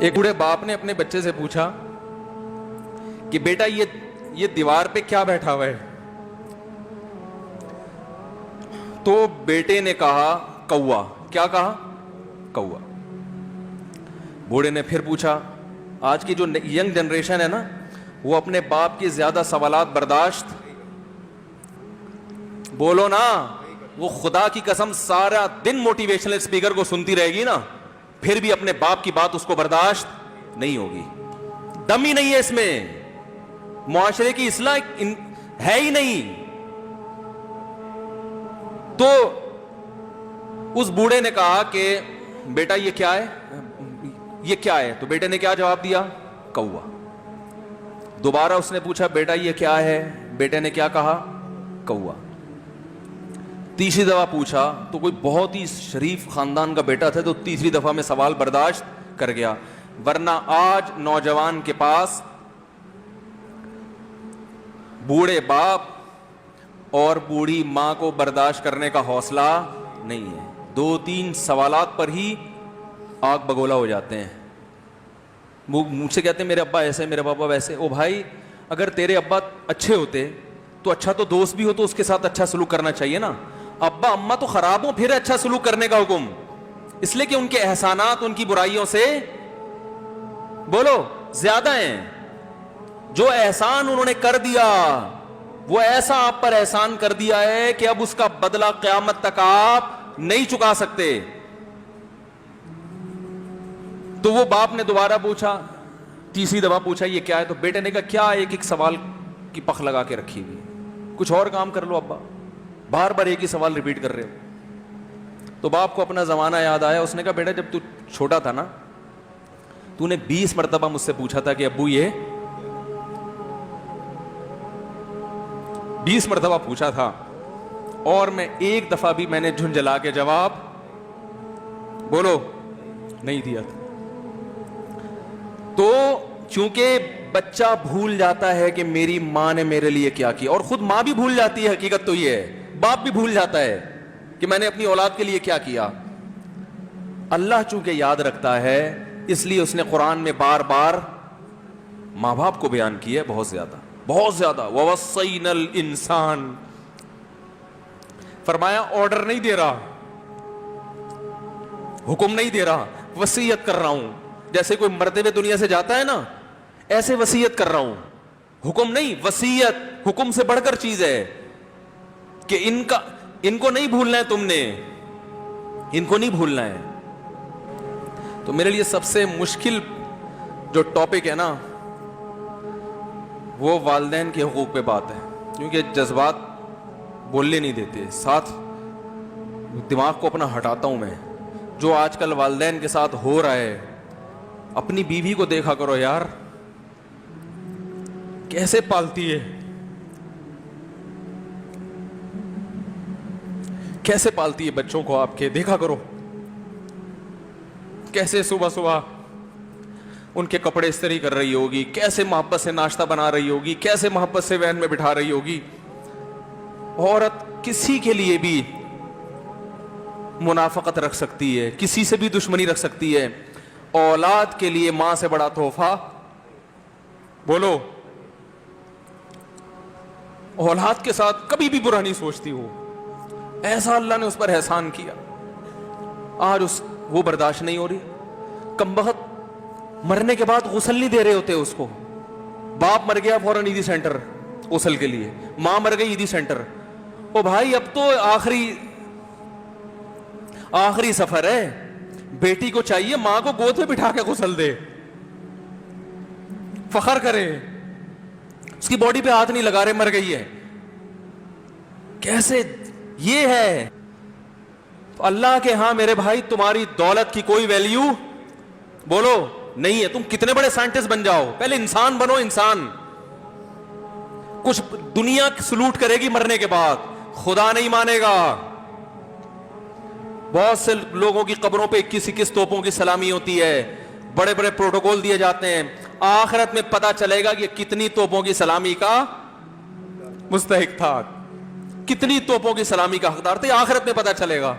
ایک بوڑھے باپ نے اپنے بچے سے پوچھا کہ بیٹا یہ دیوار پہ کیا بیٹھا ہوا ہے؟ تو بیٹے نے کہا کوا۔ کیا کہا؟ کوا۔ بوڑھے نے پھر پوچھا، آج کی جو ینگ جنریشن ہے نا، وہ اپنے باپ کی زیادہ سوالات برداشت، بولو نا، وہ خدا کی قسم سارا دن موٹیویشنل اسپیکر کو سنتی رہے گی نا، پھر بھی اپنے باپ کی بات اس کو برداشت نہیں ہوگی۔ دم ہی نہیں ہے اس میں، معاشرے کی اصلاح ہے ہی نہیں۔ تو اس بوڑھے نے کہا کہ بیٹا یہ کیا ہے؟ یہ کیا ہے؟ تو بیٹے نے کیا جواب دیا؟ کوا۔ دوبارہ اس نے پوچھا بیٹا یہ کیا ہے؟ بیٹے نے کیا کہا؟ کوا۔ تیسری دفعہ پوچھا تو کوئی بہت ہی شریف خاندان کا بیٹا تھا، تو تیسری دفعہ میں سوال برداشت کر گیا، ورنہ آج نوجوان کے پاس بوڑھے باپ اور بوڑھی ماں کو برداشت کرنے کا حوصلہ نہیں ہے۔ 2-3 سوالات پر ہی آگ بگولا ہو جاتے ہیں۔ وہ مجھ سے کہتے ہیں میرے ابا ایسے، میرے پاپا ویسے۔ او بھائی، اگر تیرے ابا اچھے ہوتے تو اچھا تو دوست بھی ہو تو اس کے ساتھ اچھا سلوک کرنا چاہیے نا۔ ابا اما تو خراب ہوں پھر اچھا سلوک کرنے کا حکم، اس لیے کہ ان کے احسانات ان کی برائیوں سے بولو زیادہ ہیں۔ جو احسان انہوں نے کر دیا وہ ایسا آپ پر احسان کر دیا ہے کہ اب اس کا بدلہ قیامت تک آپ نہیں چکا سکتے۔ تو وہ باپ نے دوبارہ پوچھا، تیسری دفعہ پوچھا یہ کیا ہے؟ تو بیٹے نے کہا کیا ایک سوال کی پخ لگا کے رکھی ہوئی، کچھ اور کام کر لو ابا، بار بار ایک ہی سوال ریپیٹ کر رہے ہو۔ تو باپ کو اپنا زمانہ یاد آیا، اس نے کہا بیٹا جب تو چھوٹا تھا نا، تو نے 20 مرتبہ مجھ سے پوچھا تھا کہ ابو یہ 20 مرتبہ پوچھا تھا، اور میں ایک دفعہ بھی میں نے جھنجھلا کے جواب بولو نہیں دیا تھا۔ تو چونکہ بچہ بھول جاتا ہے کہ میری ماں نے میرے لیے کیا کیا، اور خود ماں بھی بھول جاتی ہے، حقیقت تو یہ ہے باپ بھی بھول جاتا ہے کہ میں نے اپنی اولاد کے لیے کیا کیا۔ اللہ چونکہ یاد رکھتا ہے، اس لیے اس نے قرآن میں بار بار ماں باپ کو بیان کیا ہے، بہت زیادہ بہت زیادہ۔ وَوَصَّيْنَا الْإِنسَانَ، فرمایا آرڈر نہیں دے رہا، حکم نہیں دے رہا، وصیت کر رہا ہوں۔ جیسے کوئی مرتے ہوئے دنیا سے جاتا ہے نا، ایسے وصیت کر رہا ہوں، حکم نہیں، وصیت حکم سے بڑھ کر چیز ہے کہ ان کو نہیں بھولنا ہے، تم نے ان کو نہیں بھولنا ہے۔ تو میرے لیے سب سے مشکل جو ٹاپک ہے نا، وہ والدین کے حقوق پہ بات ہے، کیونکہ جذبات بولنے نہیں دیتے، ساتھ دماغ کو اپنا ہٹاتا ہوں میں۔ جو آج کل والدین کے ساتھ ہو رہا ہے، اپنی بیوی کو دیکھا کرو یار، کیسے پالتی ہے، کیسے پالتی ہے بچوں کو آپ کے، دیکھا کرو کیسے صبح صبح ان کے کپڑے استری کر رہی ہوگی، کیسے محبت سے ناشتہ بنا رہی ہوگی، کیسے محبت سے وین میں بٹھا رہی ہوگی۔ عورت کسی کے لیے بھی منافقت رکھ سکتی ہے، کسی سے بھی دشمنی رکھ سکتی ہے، اولاد کے لیے ماں سے بڑا تحفہ بولو، اولاد کے ساتھ کبھی بھی برا نہیں سوچتی ہو، ایسا اللہ نے اس پر احسان کیا، آج وہ برداشت نہیں ہو رہی۔ کمبخت مرنے کے بعد غسل نہیں دے رہے ہوتے اس کو، باپ مر گیا فوراً عیدی سینٹر غسل کے لیے، ماں مر گئی عیدی سینٹر۔ او بھائی اب تو آخری سفر ہے، بیٹی کو چاہیے ماں کو گود میں بٹھا کے غسل دے، فخر کرے، اس کی باڈی پہ ہاتھ نہیں لگا رہے، مر گئی ہے۔ کیسے یہ ہے اللہ کے ہاں میرے بھائی، تمہاری دولت کی کوئی ویلیو بولو نہیں ہے، تم کتنے بڑے سائنٹسٹ بن جاؤ، پہلے انسان بنو، انسان۔ کچھ دنیا سلوٹ کرے گی مرنے کے بعد، خدا نہیں مانے گا۔ بہت سے لوگوں کی قبروں پہ 21 توپوں کی سلامی ہوتی ہے، بڑے بڑے پروٹوکول دیے جاتے ہیں، آخرت میں پتا چلے گا کہ کتنی توپوں کی سلامی کا مستحق تھا، کتنی توپوں کی سلامی کا حقدار تھے، آخرت میں پتا چلے گا۔